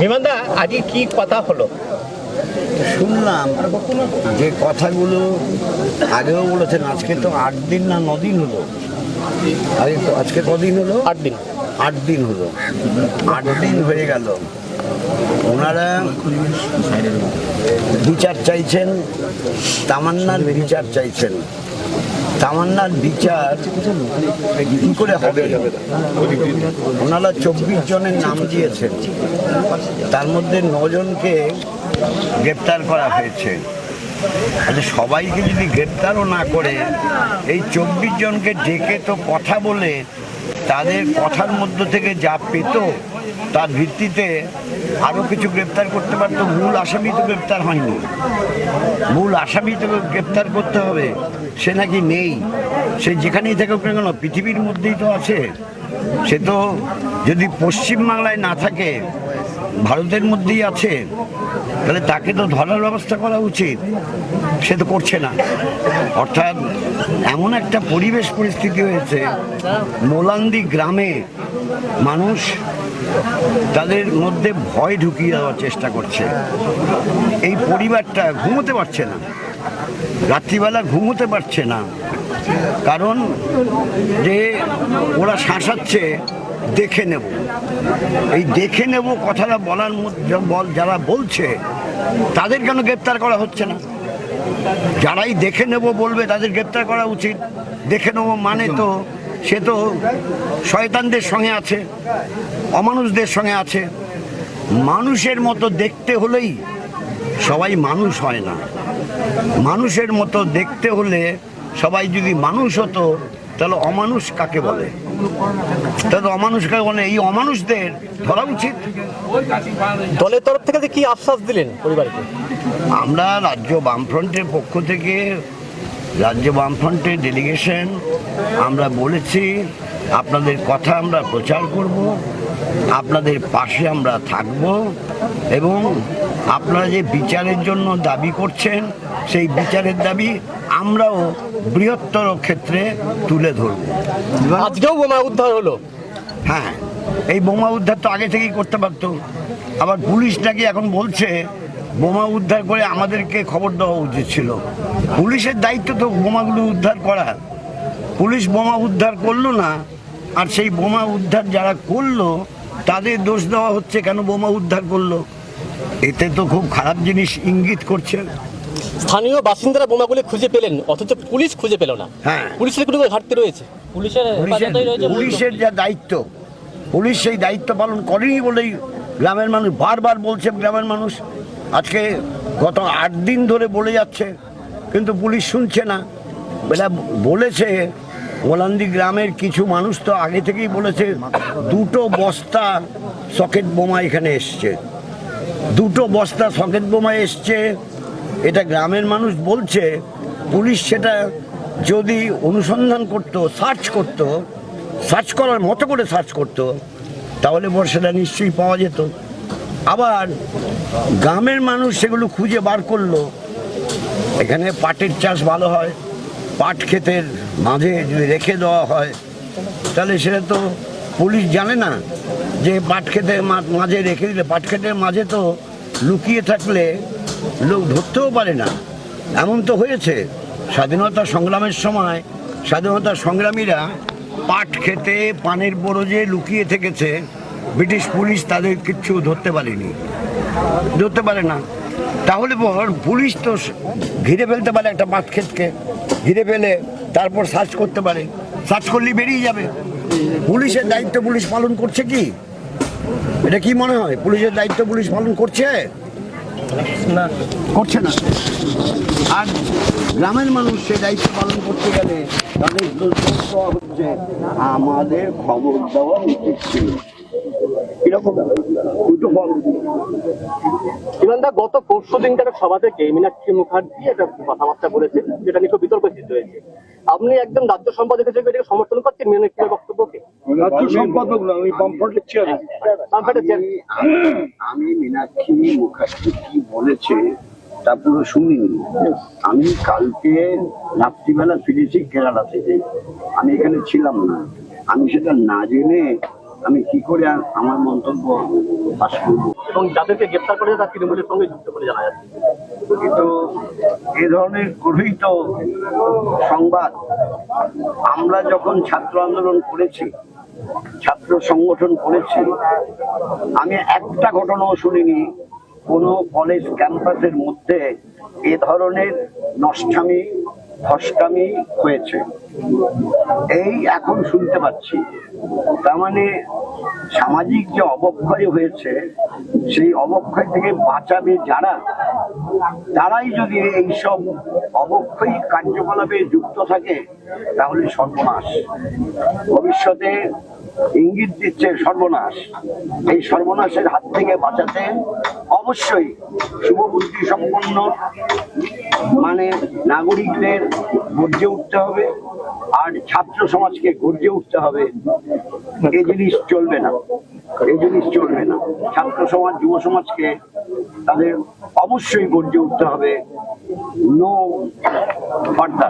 বিমানদা আজকে কি কথা হলো? শুনলাম যে কথাগুলো আগেও বলেছেন। আজকে তো 8 দিন না 9 দিন হলো। আজকে কদিন হলো? 8 দিন। 8 দিন হলো। 8 দিন হয়ে গেল। ওনারা বিচার চাইছেন, তামান্নার বিচার চাইছেন। তামান্নার বিচার কি করে হবে? ওনারা 24 জনের নাম দিয়েছেন, তার মধ্যে 9 জনকে গ্রেপ্তার করা হয়েছে। আচ্ছা, সবাইকে যদি গ্রেপ্তারও না করে এই 24 জনকে ডেকে তো কথা বলে তাদের কথার মধ্য থেকে যা পেত তার ভিত্তিতে আরও কিছু গ্রেপ্তার করতে পারত। মূল আসামি তো গ্রেপ্তার হয়নি। মূল আসামি তো গ্রেপ্তার করতে হবে। সে নাকি নেই। সে যেখানেই থাকুক না কেন পৃথিবীর মধ্যেই তো আছে। সে তো যদি পশ্চিমবাংলায় না থাকে, ভারতের মধ্যেই আছে, তাহলে তাকে তো ধরার ব্যবস্থা করা উচিত। সে তো করছে না। অর্থাৎ এমন একটা পরিবেশ পরিস্থিতি হয়েছে, মোলান্দি গ্রামে মানুষ তাদের মধ্যে ভয় ঢুকিয়ে দেওয়ার চেষ্টা করছে। এই পরিবারটা ঘুমোতে পারছে না, রাত্রিবেলা ঘুমোতে পারছে না। কারণ যে ওরা শাসাচ্ছে দেখে নেব। এই দেখে নেব কথাটা বলার মধ্যে যারা বলছে তাদের কেন গ্রেপ্তার করা হচ্ছে না? যারাই দেখে নেব বলবে তাদের গ্রেপ্তার করা উচিত। দেখে নেব মানে তো সে তো শয়তানদের সঙ্গে আছে, অমানুষদের সঙ্গে আছে। মানুষের মতো দেখতে হলেই সবাই মানুষ হয় না। মানুষের মতো দেখতে হলে সবাই যদি মানুষ হতো তাহলে অমানুষ কাকে বলে? তাহলে অমানুষ কাকে বলে? এই অমানুষদের ধরা উচিত। দলের তরফ থেকে কি আশ্বাস দিলেন পরিবারকে? আমরা রাজ্য বামফ্রন্টের পক্ষ থেকে, রাজ্য বামফ্রন্টের ডেলিগেশন, আমরা বলেছি আপনাদের কথা আমরা প্রচার করব, আপনাদের পাশে আমরা থাকব এবং আপনারা যে বিচারের জন্য দাবি করছেন সেই বিচারের দাবি আমরাও বৃহত্তর ক্ষেত্রে তুলে ধরব। আজকেও বোমা উদ্ধার হলো। হ্যাঁ, এই বোমা উদ্ধার তো আগে থেকেই করতে পারতো। আবার পুলিশ নাকি এখন বলছে বোমা উদ্ধার করে আমাদেরকে খবর দেওয়া উচিত ছিল। পুলিশের দায়িত্ব তো বোমাগুলো উদ্ধার করা। পুলিশ বোমা উদ্ধার করলো না, আর সেই বোমা উদ্ধার যারা করলো তাদের দোষ দেওয়া হচ্ছে কেন বোমা উদ্ধার করলো। এতে তো খুব খারাপ জিনিস ইঙ্গিত করছে। স্থানীয় বাসিন্দারা বোমাগুলি খুঁজে পেলেন, অথচ পুলিশ খুঁজে পেল না। হ্যাঁ, পুলিশের কোনো ঘাটতি রয়েছে। পুলিশের যা দায়িত্ব, পুলিশ সেই দায়িত্ব পালন করেনি বলেই গ্রামের মানুষ বারবার বলছে। গ্রামের মানুষ আজকে গত 8 দিন ধরে বলে যাচ্ছে, কিন্তু পুলিশ শুনছে না। বেলা বলেছে মোলান্দি গ্রামের কিছু মানুষ তো আগে থেকেই বলেছে 2 বস্তা সকেট বোমা এখানে এসছে, 2 বস্তা সকেট বোমা এসছে। এটা গ্রামের মানুষ বলছে। পুলিশ সেটা যদি অনুসন্ধান করতো, সার্চ করার মতো করে সার্চ করতো, তাহলে সেটা নিশ্চয়ই পাওয়া যেত। আবার গ্রামের মানুষ সেগুলো খুঁজে বার করলো। এখানে পাটের চাষ ভালো হয়, পাট ক্ষেতের মাঝে যদি রেখে দেওয়া হয় তাহলে সেটা তো পুলিশ জানে না যে পাট ক্ষেতের মাঝে রেখে দিলে, পাট ক্ষেতের মাঝে তো লুকিয়ে থাকলে লোক ধরতেও পারে না। এমন তো হয়েছে স্বাধীনতা সংগ্রামের সময়, স্বাধীনতা সংগ্রামীরা পাট খেতে পানের বরজে লুকিয়ে থেকেছে। ব্রিটিশ পুলিশ তাদের কিচ্ছু ধরতে পারে না। তাহলে পুলিশ তো ঘিরে ফেলতে পারে একটা পাট ক্ষেতকে, ঘিরে ফেলে তারপর সার্চ করতে পারে। সার্চ করলেই বেরিয়ে যাবে। পুলিশের দায়িত্ব পুলিশ পালন করছে কি? এটা কি মনে হয় পুলিশের দায়িত্ব পুলিশ পালন করছে? না, করছে না। আর গ্রামের মানুষ সে দায়িত্ব পালন করতে গেলে তাদের হচ্ছে আমাদের খবর দেওয়া উচিত ছিল। এরকম গত পরশু দিনকার সভা থেকে মীনাক্ষী মুখার্জি একটা কথাবার্তা বলেছেন, যেটা নিয়ে খুব বিতর্ক সৃষ্টি হয়েছে। আপনি একদম রাজ্য সম্পাদক হিসেবে এটাকে সমর্থন করছেন মীনাক্ষীর বক্তব্যকে? রাজ্য সম্পাদক না, আমি বামফ্রন্টের চেয়ারম্যান। আমি মীনাক্ষী মুখার্জি কি বলেছে তা পুরো শুনিনি। আমি কালকে রাত্রিবেলা ফিরেছি কেরালা থেকে, আমি এখানে ছিলাম না। আমি সেটা না জেনে আমি কি করে আমার মন্তব্য পাশ করব। এবং যাদেরকে গ্রেপ্তার করেছে তার তৃণমূলের সঙ্গে যুক্ত বলে জানা যাচ্ছে। কিন্তু এ ধরনের গৃহীত সংবাদ আমরা যখন ছাত্র আন্দোলন করেছি, ছাত্র সংগঠন করেছি, আমি একটা ঘটনাও শুনিনি কোনো কলেজ ক্যাম্পাসের মধ্যে এ ধরনের নষ্টামি ফসকামি হয়েছে। এই এখন শুনতে পাচ্ছি। তার মানে সামাজিক যে অবক্ষয় হয়েছে সেই অবক্ষয় থেকে বাঁচাবে যারা, তারাই যদি এইসব অবক্ষয়ী কার্যকলাপে যুক্ত থাকে তাহলে সর্বনাশ। ভবিষ্যতে ইঙ্গিত দিচ্ছে সর্বনাশ। এই সর্বনাশের হাত থেকে বাঁচাতে অবশ্যই শুভবুদ্ধি সম্পন্ন মানে নাগরিকদের গর্জে উঠতে হবে, আর ছাত্র সমাজকে গর্জে উঠতে হবে। এই জিনিস চলবে না, এই জিনিস চলবে না। ছাত্র সমাজ, যুব সমাজকে তাদের অবশ্যই গর্জে উঠতে হবে। No further